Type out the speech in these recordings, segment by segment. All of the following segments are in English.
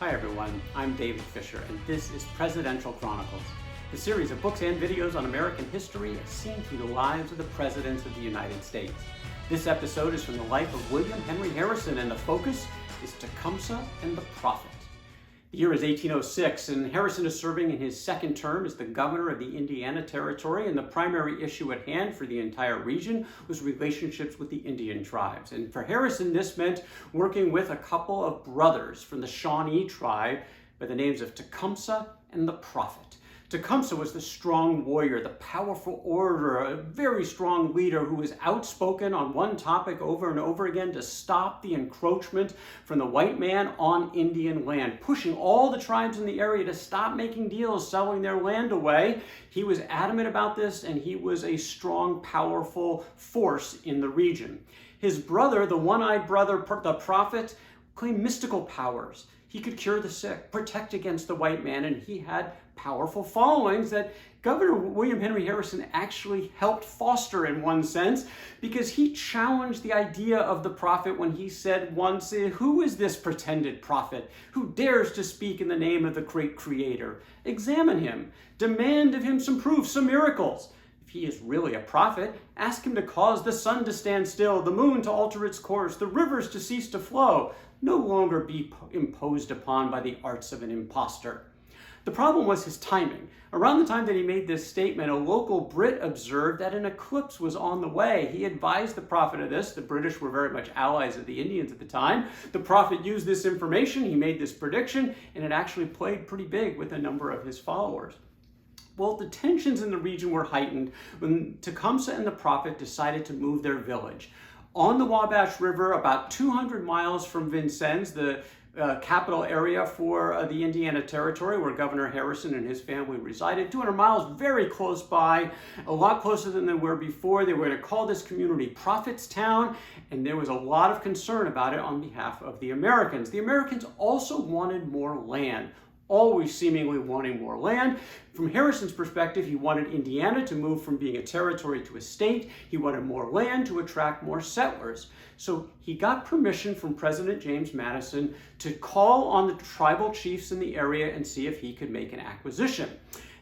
Hi everyone, I'm David Fisher, and this is Presidential Chronicles, the series of books and videos on American history as seen through the lives of the presidents of the United States. This episode is from the life of William Henry Harrison, and the focus is Tecumseh and the Prophet. The year is 1806, and Harrison is serving in his second term as the governor of the Indiana Territory, and the primary issue at hand for the entire region was relationships with the Indian tribes. And for Harrison, this meant working with a couple of brothers from the Shawnee tribe by the names of Tecumseh and the Prophet. Tecumseh was the strong warrior, the powerful orator, a very strong leader who was outspoken on one topic over and over again to stop the encroachment from the white man on Indian land, pushing all the tribes in the area to stop making deals, selling their land away. He was adamant about this, and he was a strong, powerful force in the region. His brother, the one-eyed brother, the prophet, claimed mystical powers. He could cure the sick, protect against the white man, and he had powerful followings that Governor William Henry Harrison actually helped foster in one sense, because he challenged the idea of the prophet when he said once, "Who is this pretended prophet who dares to speak in the name of the great creator? Examine him, demand of him some proof, some miracles. If he is really a prophet, ask him to cause the sun to stand still, the moon to alter its course, the rivers to cease to flow, no longer be imposed upon by the arts of an impostor." The problem was his timing. Around the time that he made this statement, a local Brit observed that an eclipse was on the way. He advised the prophet of this. The British were very much allies of the Indians at the time. The prophet used this information, he made this prediction, and it actually played pretty big with a number of his followers. Well, the tensions in the region were heightened when Tecumseh and the Prophet decided to move their village on the Wabash River, about 200 miles from Vincennes, the capital area for the Indiana Territory, where Governor Harrison and his family resided. 200 miles, very close by, a lot closer than they were before. They were going to call this community Prophetstown, and there was a lot of concern about it on behalf of the Americans. The Americans also wanted more land, always seemingly wanting more land. From Harrison's perspective, he wanted Indiana to move from being a territory to a state. He wanted more land to attract more settlers. So he got permission from President James Madison to call on the tribal chiefs in the area and see if he could make an acquisition.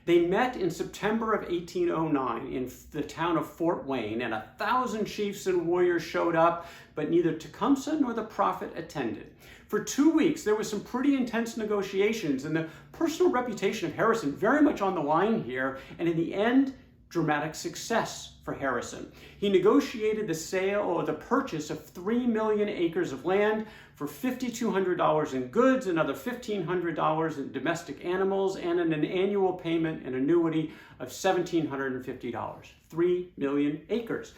They met in September of 1809 in the town of Fort Wayne, and 1,000 chiefs and warriors showed up, but neither Tecumseh nor the prophet attended. For 2 weeks, there was some pretty intense negotiations, and the personal reputation of Harrison very much on the line here, and in the end, dramatic success for Harrison. He negotiated the sale or the purchase of 3 million acres of land for $5,200 in goods, another $1,500 in domestic animals, and an annual payment and annuity of $1,750. 3 million acres.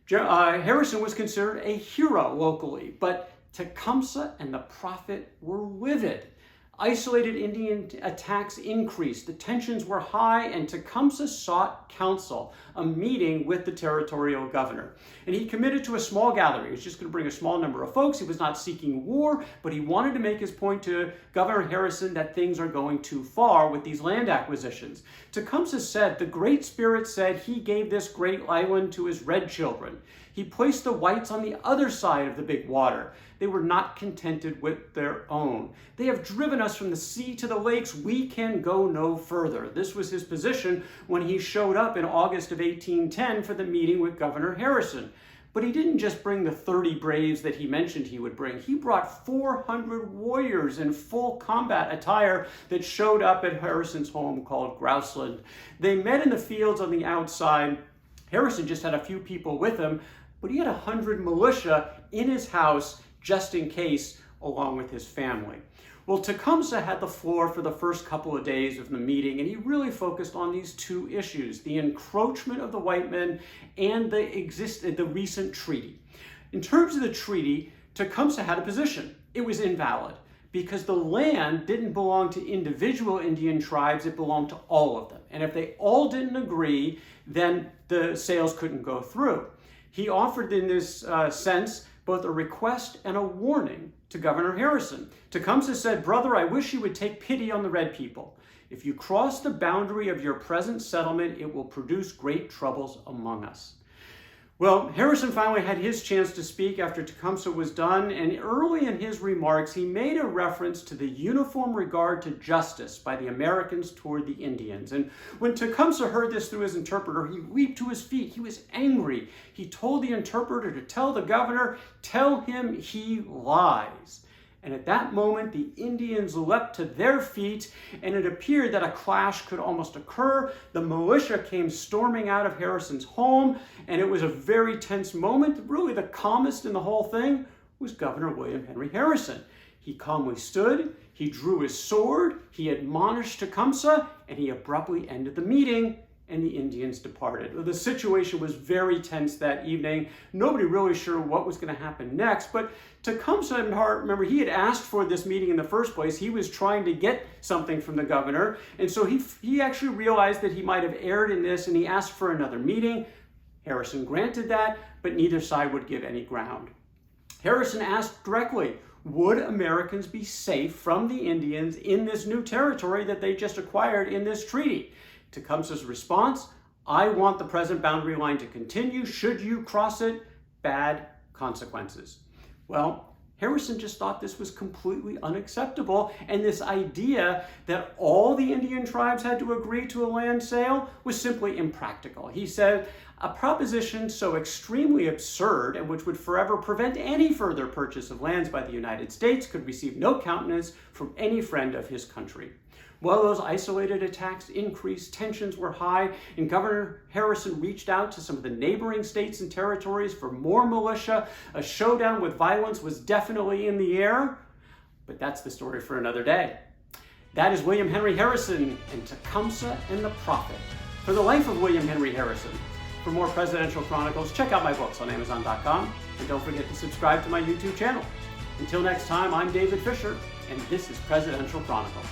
Harrison was considered a hero locally, but Tecumseh and the Prophet were livid. Isolated Indian attacks increased, the tensions were high, and Tecumseh sought counsel, a meeting with the territorial governor. And he committed to a small gathering. He was just going to bring a small number of folks. He was not seeking war, but he wanted to make his point to Governor Harrison that things are going too far with these land acquisitions. Tecumseh said, "The Great Spirit said he gave this great island to his red children. He placed the whites on the other side of the big water. They were not contented with their own. They have driven us from the sea to the lakes. We can go no further." This was his position when he showed up in August of 1810 for the meeting with Governor Harrison. But he didn't just bring the 30 braves that he mentioned he would bring. He brought 400 warriors in full combat attire that showed up at Harrison's home called Grouseland. They met in the fields on the outside. Harrison just had a few people with him, but he had 100 militia in his house just in case, along with his family. Well, Tecumseh had the floor for the first couple of days of the meeting, and he really focused on these two issues: the encroachment of the white men and the recent treaty. In terms of the treaty, Tecumseh had a position. It was invalid because the land didn't belong to individual Indian tribes, it belonged to all of them. And if they all didn't agree, then the sales couldn't go through. He offered in this sense both a request and a warning to Governor Harrison. Tecumseh said, "Brother, I wish you would take pity on the red people. If you cross the boundary of your present settlement, it will produce great troubles among us." Well, Harrison finally had his chance to speak after Tecumseh was done, and early in his remarks, he made a reference to the uniform regard to justice by the Americans toward the Indians. And when Tecumseh heard this through his interpreter, he leaped to his feet. He was angry. He told the interpreter to tell the governor, "Tell him he lies." And at that moment, the Indians leapt to their feet, and it appeared that a clash could almost occur. The militia came storming out of Harrison's home, and it was a very tense moment. Really, the calmest in the whole thing was Governor William Henry Harrison. He calmly stood, he drew his sword, he admonished Tecumseh, and he abruptly ended the meeting, and the Indians departed. Well, the situation was very tense that evening. Nobody really sure what was going to happen next, but Tecumseh, remember, he had asked for this meeting in the first place. He was trying to get something from the governor, and so he actually realized that he might have erred in this, and he asked for another meeting. Harrison granted that, but neither side would give any ground. Harrison asked directly, would Americans be safe from the Indians in this new territory that they just acquired in this treaty? Tecumseh's response, "I want the present boundary line to continue. Should you cross it, bad consequences." Well, Harrison just thought this was completely unacceptable, and this idea that all the Indian tribes had to agree to a land sale was simply impractical. He said, a proposition so extremely absurd and which would forever prevent any further purchase of lands by the United States could receive no countenance from any friend of his country. Well, those isolated attacks increased, tensions were high, and Governor Harrison reached out to some of the neighboring states and territories for more militia. A showdown with violence was definitely in the air, but that's the story for another day. That is William Henry Harrison and Tecumseh and the Prophet. For the life of William Henry Harrison. For more presidential chronicles, check out my books on Amazon.com, and don't forget to subscribe to my YouTube channel. Until next time, I'm David Fisher, and this is Presidential Chronicles.